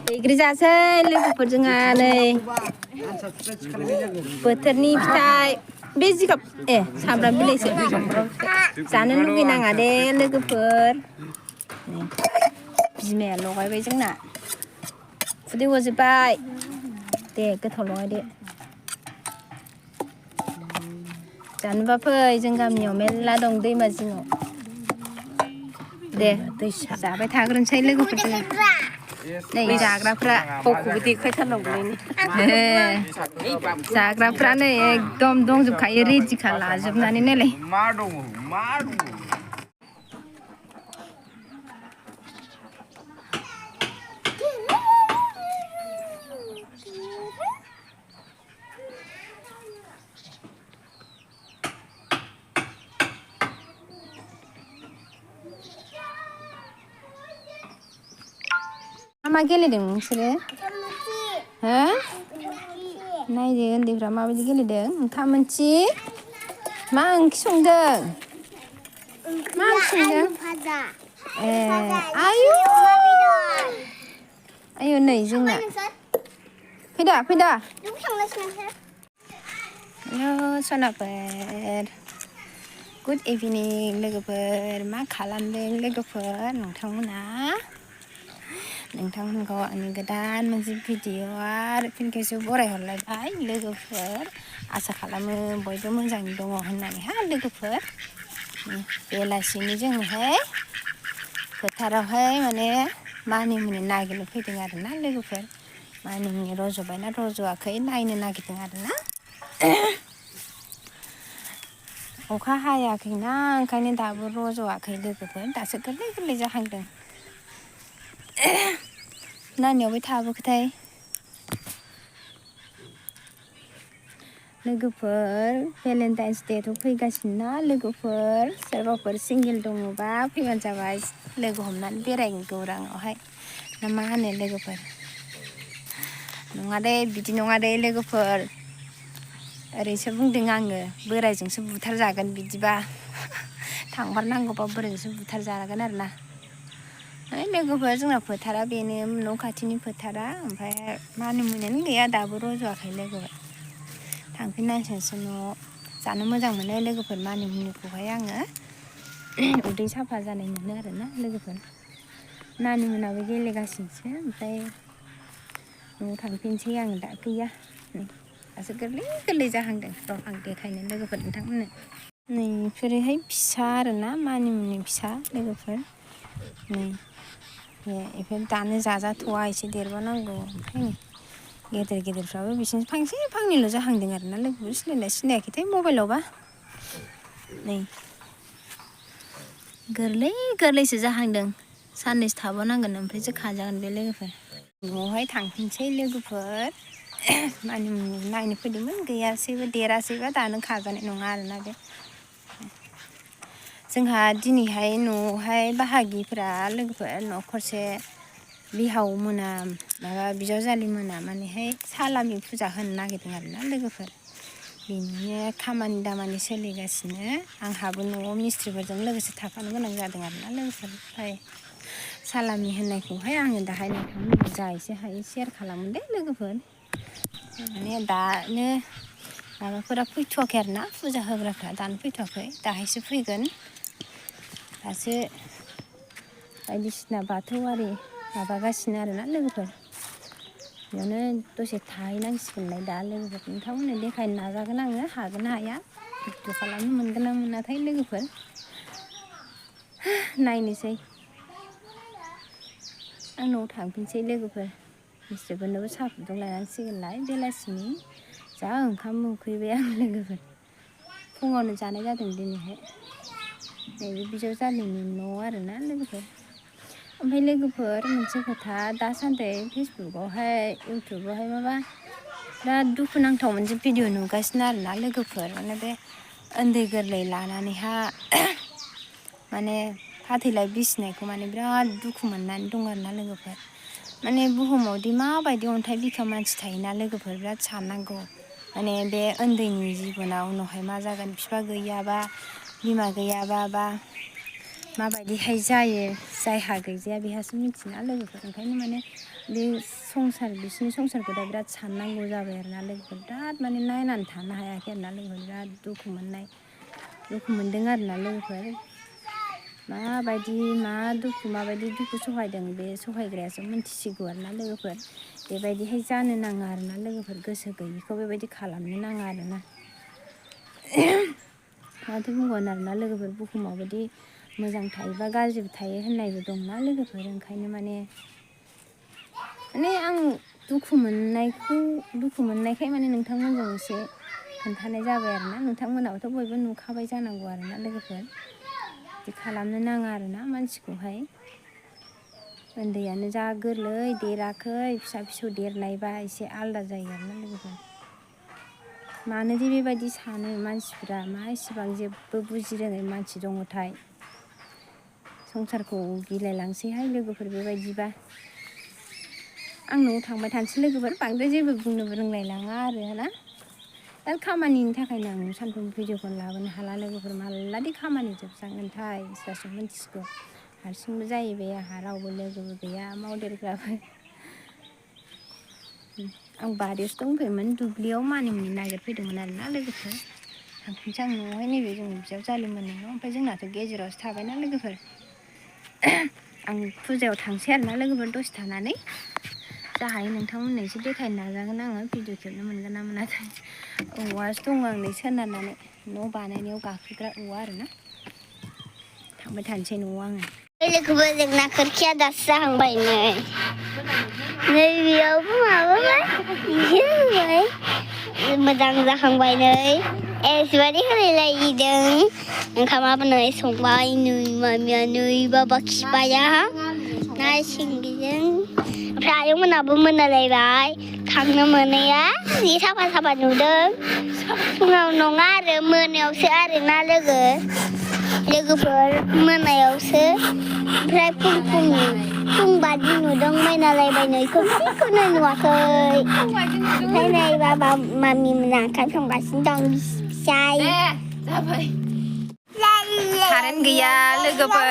बैग्रि जासै लोगोफोरजों नै बोथोरनि फिथाइ बे जिगाब सामब्राम बिलाइसो जानो लुगैनाङा दे लोगोफोर बिमाया लगायबाय जोंना खुदै गजोब्बाय दे गोथाव लगायदो जानोबा फै जों गामियाव मेरला दं दैमा जिङाव दे जाबाय थाग्रोनोसै लोगोफोरजों नै जाग्राफ्रा गावखौबो देखायथारनांगौलायनो जाग्राफ्रा नै एकदम दंजोबखायो रेडिखा लाजोबनानै नायलाय मा दङ मा गेलेदों नोंसोरो हो नायदो उन्दैफ्रा माबायदि गेलेदों ओंखाम मोनथि मा ओंख्रि संदों मा ओंख्रि संदों आयु आयु नै जोंना फैदा हेल' सनाफोर गुड इभिनिं लोगोफोर मा खालामदों लोगोफोर नोंथांमोनखौ आंनि गोदान मोनसे भिडिअ आरो फिन खेबसे बरायहरलायबाय लोगोफोर आसा खालामो बयबो मोजाङै दङ होननानैहा लोगोफोर बेलासिनि जोङोहाय फोथारावहाय माने मानिमुनि नागिरनो फैदों आरोना लोगोफोर मानिमुनि रज'बायना रज'वाखै नायनो नागिरदों आरोना अखा हायाखैना ओंखायनो दाबो रज'वाखै लोगोफोर दासो गोरलै जाहांदों नानियाव बे थाबोखोथाय लोगोफोर भेलेन्टाइन्स डेथ' फैगासिनो ना लोगोफोर सोरबाफोर सिंगेल दङबा फैबानो जाबाय लोगो हमनानै बेरायगोन गौराङावहाय ना मा होनो लोगोफोर बिदि नङा दे लोगोफोर ओरैसो बुंदों आङो बोरायजोंसो बुथार जागोन बिदिबा थांमारनांगौबा बोरायजोंसो बुथार जागोन आरोना लोगोफोर जोंना फोथारा बेनो न' खाथिनि फोथारा ओमफ्राय मानिमुनियानो गैया दाबो रज'वाखै लोगोफोर थांफिननांसिगोनसो न'आव जानो मोजां मोनो लोगोफोर मानिमुनिखौहाय आङो उदै साफा जानाय मोनो आरोना लोगोफोर नानिमोनाबो गेलेगासिनोसो ओमफ्राय न'आव थांफिनसै आं दा गैया दासो गोरलै जाहांदों र' आं देखायनो लोगोफोर नोंथांमोननो नै बेफोरोहाय फिसा आरोना मानिमुनि फिसा लोगोफोर नै बेफोर दानो जाजाथ'वा एसे देरबानांगौ ओमफ्राय गेदेरफ्राबो बिसोरनो फांसे फांनैल' जाहांदों आरोना लोगोफोर सिनायाखैथाय मबाइलावबा नै गोरलैसो जाहांदों साननैसो थाबावनांगोन ओमफ्रायसो खाजागोन बे लोगोफोर न'आवहाय थांफिनसै लोगोफोर मानिमुनि नायनो फैदोंमोन गैयासैबो देरासैबा दानो खाजानाय नङा आरोना बे जोंहा दिनैहाय न'आवहाय बाहागिफ्रा लोगोफोर न'खरसे बिहाव मोना माबा बिजावजालि मोना मानेहाय सालामि फुजा होनो नागिरदों आरोना लोगोफोर बिनिनो खामानि दामानि सोलिगासिनो आंहाबो न'आव मिस्थ्रिफोरजों लोगोसे थाफानो गोनां जादों आरोना लोगोफोर ओमफ्राय सालामि होननायखौहाय आङो दाहाय नोंथांमोननो जा एसे हायो सेयार खालामो दे लोगोफोर माने दानो माबाफोरा फैथ'वाखै आरोना फुजा होग्राफ्रा दानो फैथ'वाखै दाहायसो फैगोन दासो बायदिसिना बाथौआरि माबागासिनो आरोना लोगोफोर बेयावनो दसे थाहैनांसिगोनलाय दा लोगोफोर नोंथांमोननो देखायनो नाजागोन आङो हागोन ना हाया भिडिअ खालामनो मोनगोन ना मोनाथाय लोगोफोर नायनोसै आं न'आव थांफिनसै लोगोफोर मिस्थ्रिफोरनोबो साहा फुदुंलायनांसिगोनलाय बेलासिनि जा ओंखाम उखैबाय आं लोगोफोर फुङावनो जानाय जादों दिनैहाय नैबे बिजावजालिनि न' आरोना लोगोफोर ओमफ्राय लोगोफोर मोनसे खोथा दासान्दि फेसबुकआवहाय इउटुबावहाय माबा बिराद दुखुनांथाव मोनसे भिडिअ नुगासिनो आरोना लोगोफोर माने बे उन्दै गोरलै लानानैहा माने फाथैलाय बिसिनायखौ माने बिराद दुखु मोननानै दं आरोना लोगोफोर माने बुहुमावदि माबायदि अन्थाइ बिखा मानसि थायोना लोगोफोर बिराद साननांगौ माने बे उन्दैनि जिबनाव उनावहाय मा जागोन बिफा गैयाबा बिमा गैयाबा बा माबायदिहाय जायो जायहा गैजाया बेहासो मिथिना लोगोफोर ओंखायनो माने बे बिसिनि संसारखौ दा बिराद साननांगौ जाबाय आरोना लोगोफोर बिराद माने नायनानै थानो हायाखै आरोना लोगोफोर बिराद दुखु मोनदों आरोना लोगोफोर माबायदि दुखु सहायदों बे सहायग्रायासो मिथिसिगौ आरोना लोगोफोर बेबायदिहाय जानो नाङा आरोना लोगोफोर गोसो गैयिखौ बेबायदि खालामनो नाङा आरोना माथो बुंबावनो आरोना लोगोफोर बुहुमाव बिदि मोजां थायोबा गाज्रिबो थायो होननायबो दंना लोगोफोर ओंखायनो माने आं दुखु मोननायखाय माने नोंथांमोनजों एसे खोन्थानाय जाबाय आरोना नोंथांमोनाबोथ' बयबो नुखाबाय जानांगौ आरोना लोगोफोर बिदि खालामनो नाङा आरोना मानसिखौहाय उन्दैयानो जा गोरलै देराखै फिसा फिसौ देरनायबा एसे आलादा जायो आरोना लोगोफोर मानोदि बेबायदि सानो मानसिफ्रा मा एसेबां जेबो बुजिरोङै मानसि दङथाय संसारखौ गिलायलांसैहाय लोगोफोर बेबायदिबा आं न'आव थांबाय थानोसै लोगोफोर बांद्राय जेबो बुंनोबो रोंलायलाङा आरोना दा खामानिनि थाखायनो आं सानफ्रोमबो भिडिअखौनो लाबोनो हाला लोगोफोर मालादि खामानि जोबस्रांगोनथाय इसोरासो मिथिसिगौ हारसिंबो जाहैबाय आंहा रावबो लोगोबो गैया मावदेरग्राबो आं बारियावसो दंफैयोमोन दुब्लियाव मानिमुनि नागिरफैदोंमोन आरोना लोगोफोर थांफिनसै आं न'आवहाय नैबे जोंनि बिजावजालि मोननायाव ओमफ्राय जोंनाथ' गेजेरावसो थाबायना लोगोफोर आं फुजायाव थांसै आरोना लोगोफोर दसे थानानै जाहायो नोंथांमोननो एसे देखायनो नाजागोन आङो भिडिअ खेबनो मोनगोन ना मोनाखै औवासो दङ आंनो सोनारनानै न' बानायनायाव गाखोग्रा औवा आरोना थांबाय थानोसै न'आव आङो लोगोफोर जोंना खोरखिया दासो जाहांबाय नै बेयावबो माबाबाय होबाय मोजां जाहांबाय नै एसेबारे होलायलायदों ओंखामाबो नै संबाय नै मामिया नै बाबा खिबाया ना सिंगिजों ओमफ्राय आयंमोनाबो मोनालायबाय थांनो मोनैया जि साफा नुदों फुङाव नङा आरो मोनायावसो आरोना लोगोफोर मोनायावसो ओमफ्राय फुं बादि नुदों नायनालायबाय नै खोमसिखौनो नुवाखै ओमफ्राय नै बाबा मामि मोना ओंखाम संगासिनो दं फिसाय कारेन्ट गैया लोगोफोर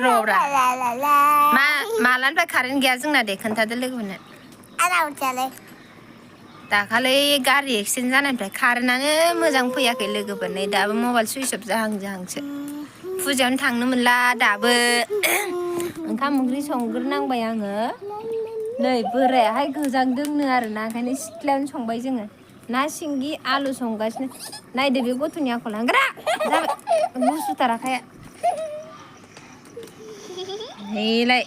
र'ब्रा मालानिफ्राय कारेन्ट गैया जोंना दे खोन्थादो लोगोफोरनो दाखालै गारि एक्सिडेन्ट जानायनिफ्राय कारेन्टआनो मोजां फैयाखै लोगोफोर नै दाबो मबाइल सुइच अफ जाहांसो फुजायावनो थांनो मोनला दाबो ओंखाम ओंख्रि संग्रोनांबाय आङो नै बोरायाहाय गोजांदोंनो आरोना ओंखायनो सिथ्लायावनो संबाय जोङो ना सिंगि आलु संगासिनो नायदो बे गथ'नि आखल आंग्रा जाबाय गुसुथार आखाया हेलाय